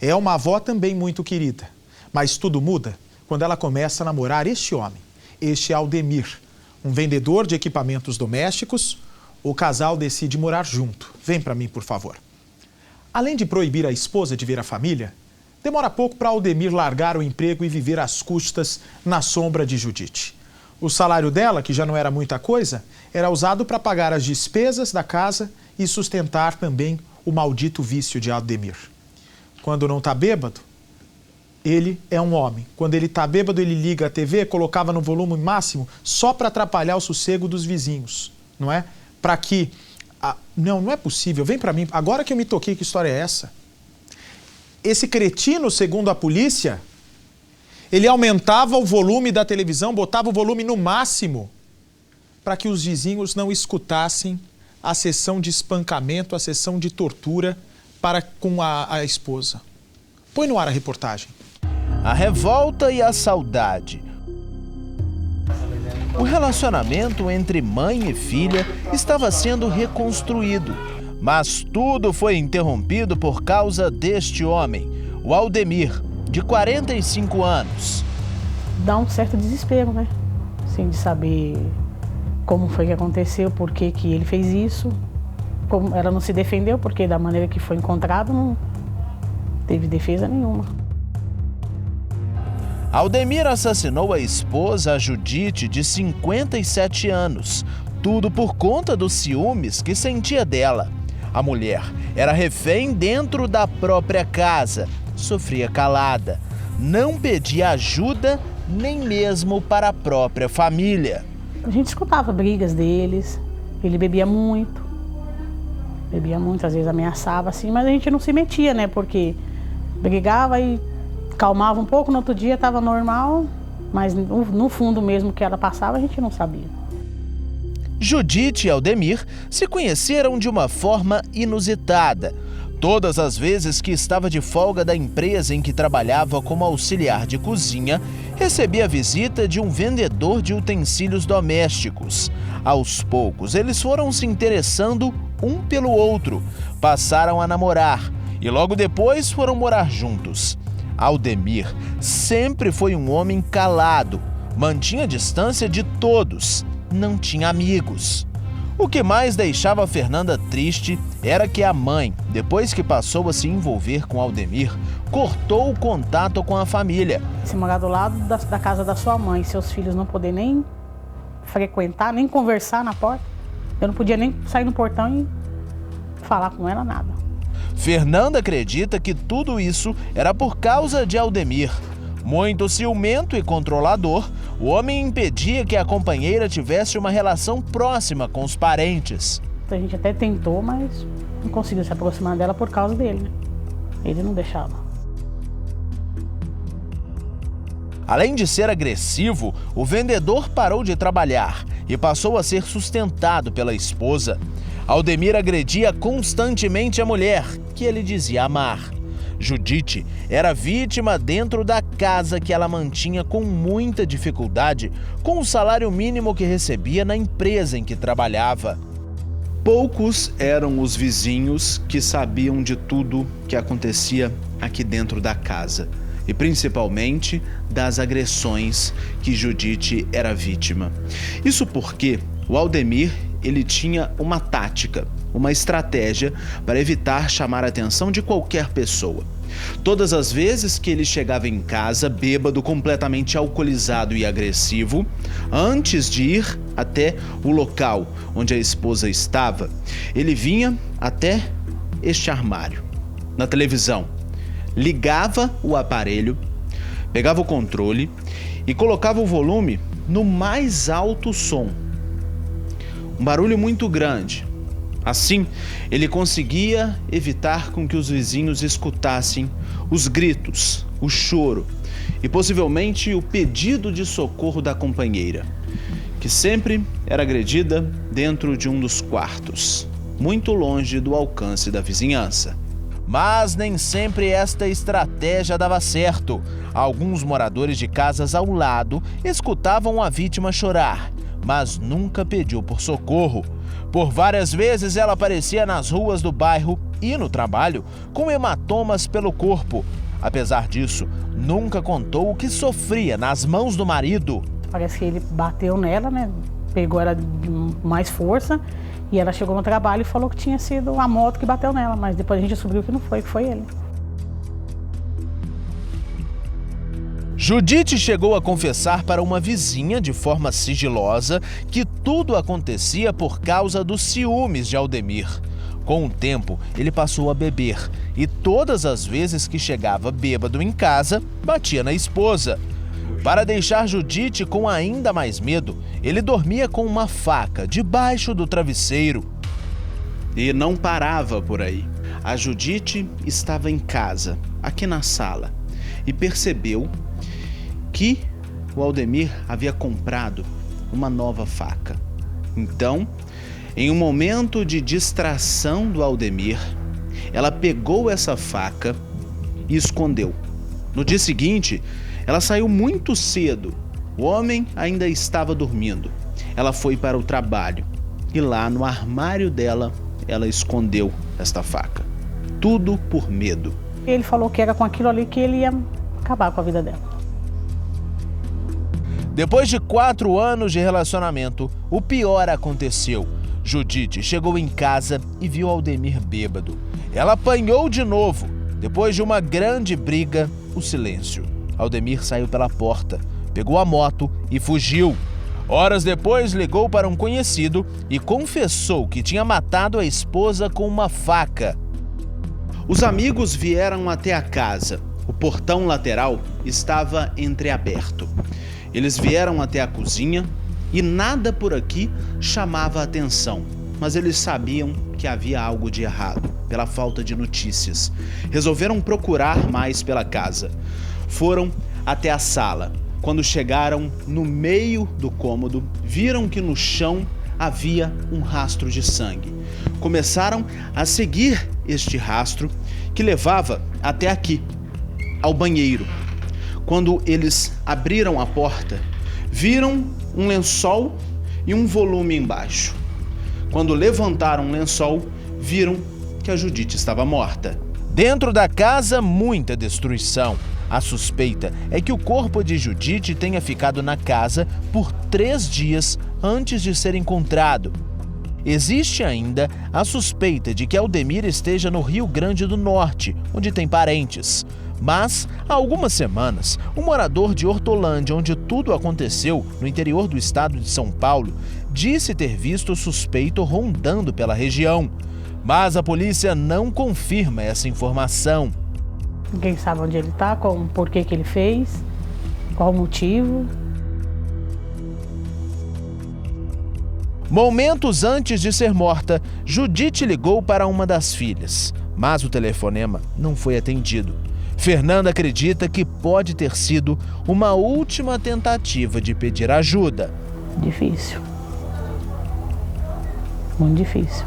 É uma avó também muito querida, mas tudo muda quando ela começa a namorar este homem, este Aldemir, um vendedor de equipamentos domésticos. O casal decide morar junto. Vem para mim, por favor. Além de proibir a esposa de ver a família, demora pouco para Aldemir largar o emprego e viver às custas na sombra de Judite. O salário dela, que já não era muita coisa, era usado para pagar as despesas da casa e sustentar também o maldito vício de Aldemir. Quando não está bêbado, ele é um homem. Quando ele está bêbado, ele liga a TV, colocava no volume máximo só para atrapalhar o sossego dos vizinhos, não é? Para que... Não é possível. Vem para mim. Agora que eu me toquei, que história é essa? Esse cretino, segundo a polícia, ele aumentava o volume da televisão, botava o volume no máximo para que os vizinhos não escutassem a sessão de espancamento, a sessão de tortura com a esposa. Põe no ar a reportagem. A revolta e a saudade. O relacionamento entre mãe e filha estava sendo reconstruído, mas tudo foi interrompido por causa deste homem, o Aldemir, de 45 anos. Dá um certo desespero, né? Assim, de saber como foi que aconteceu, por que que ele fez isso. Como ela não se defendeu, porque da maneira que foi encontrado não teve defesa nenhuma. Aldemir assassinou a esposa, a Judite, de 57 anos. Tudo por conta dos ciúmes que sentia dela. A mulher era refém dentro da própria casa, sofria calada, não pedia ajuda nem mesmo para a própria família. A gente escutava brigas deles, ele bebia muito, às vezes ameaçava assim, mas a gente não se metia, né? Porque brigava e calmava um pouco, no outro dia estava normal, mas no fundo mesmo que ela passava a gente não sabia. Judite e Aldemir se conheceram de uma forma inusitada. Todas as vezes que estava de folga da empresa em que trabalhava como auxiliar de cozinha, recebia a visita de um vendedor de utensílios domésticos. Aos poucos, eles foram se interessando um pelo outro, passaram a namorar e logo depois foram morar juntos. Aldemir sempre foi um homem calado, mantinha a distância de todos, não tinha amigos. O que mais deixava a Fernanda triste era que a mãe, depois que passou a se envolver com Aldemir, cortou o contato com a família. Se morar do lado da casa da sua mãe, seus filhos não poder nem frequentar, nem conversar na porta, eu não podia nem sair no portão e falar com ela nada. Fernanda acredita que tudo isso era por causa de Aldemir. Muito ciumento e controlador, o homem impedia que a companheira tivesse uma relação próxima com os parentes. A gente até tentou, mas não conseguiu se aproximar dela por causa dele, né? Ele não deixava. Além de ser agressivo, o vendedor parou de trabalhar e passou a ser sustentado pela esposa. Aldemir agredia constantemente a mulher, que ele dizia amar. Judite era vítima dentro da casa que ela mantinha com muita dificuldade, com o salário mínimo que recebia na empresa em que trabalhava. Poucos eram os vizinhos que sabiam de tudo que acontecia aqui dentro da casa, e principalmente das agressões que Judite era vítima. Isso porque o Aldemir, ele tinha uma tática, uma estratégia para evitar chamar a atenção de qualquer pessoa. Todas as vezes que ele chegava em casa, bêbado, completamente alcoolizado e agressivo, antes de ir até o local onde a esposa estava, ele vinha até este armário, na televisão, ligava o aparelho, pegava o controle e colocava o volume no mais alto som. Um barulho muito grande. Assim, ele conseguia evitar com que os vizinhos escutassem os gritos, o choro e possivelmente o pedido de socorro da companheira, que sempre era agredida dentro de um dos quartos, muito longe do alcance da vizinhança. Mas nem sempre esta estratégia dava certo. Alguns moradores de casas ao lado escutavam a vítima chorar, mas nunca pediu por socorro. Por várias vezes ela aparecia nas ruas do bairro e no trabalho com hematomas pelo corpo. Apesar disso, nunca contou o que sofria nas mãos do marido. Parece que ele bateu nela, né? Pegou ela de mais força e ela chegou no trabalho e falou que tinha sido a moto que bateu nela, mas depois a gente descobriu que não foi, que foi ele. Judite chegou a confessar para uma vizinha de forma sigilosa que tudo acontecia por causa dos ciúmes de Aldemir. Com o tempo, ele passou a beber e todas as vezes que chegava bêbado em casa, batia na esposa. Para deixar Judite com ainda mais medo, ele dormia com uma faca debaixo do travesseiro. E não parava por aí. A Judite estava em casa, aqui na sala, e percebeu que o Aldemir havia comprado uma nova faca. Então, em um momento de distração do Aldemir, ela pegou essa faca e escondeu. No dia seguinte, ela saiu muito cedo. O homem ainda estava dormindo. Ela foi para o trabalho e lá no armário dela, ela escondeu esta faca. Tudo por medo. Ele falou que era com aquilo ali que ele ia acabar com a vida dela. Depois de 4 anos de relacionamento, o pior aconteceu. Judite chegou em casa e viu Aldemir bêbado. Ela apanhou de novo. Depois de uma grande briga, o silêncio. Aldemir saiu pela porta, pegou a moto e fugiu. Horas depois, ligou para um conhecido e confessou que tinha matado a esposa com uma faca. Os amigos vieram até a casa. O portão lateral estava entreaberto. Eles vieram até a cozinha e nada por aqui chamava a atenção, mas eles sabiam que havia algo de errado, pela falta de notícias. Resolveram procurar mais pela casa. Foram até a sala. Quando chegaram no meio do cômodo, viram que no chão havia um rastro de sangue. Começaram a seguir este rastro que levava até aqui, ao banheiro. Quando eles abriram a porta, viram um lençol e um volume embaixo. Quando levantaram o lençol, viram que a Judite estava morta. Dentro da casa, muita destruição. A suspeita é que o corpo de Judite tenha ficado na casa por 3 dias antes de ser encontrado. Existe ainda a suspeita de que Aldemir esteja no Rio Grande do Norte, onde tem parentes. Mas, há algumas semanas, um morador de Hortolândia, onde tudo aconteceu, no interior do estado de São Paulo, disse ter visto o suspeito rondando pela região. Mas a polícia não confirma essa informação. Ninguém sabe onde ele está, por que ele fez, qual o motivo. Momentos antes de ser morta, Judite ligou para uma das filhas, mas o telefonema não foi atendido. Fernanda acredita que pode ter sido uma última tentativa de pedir ajuda. Difícil. Muito difícil.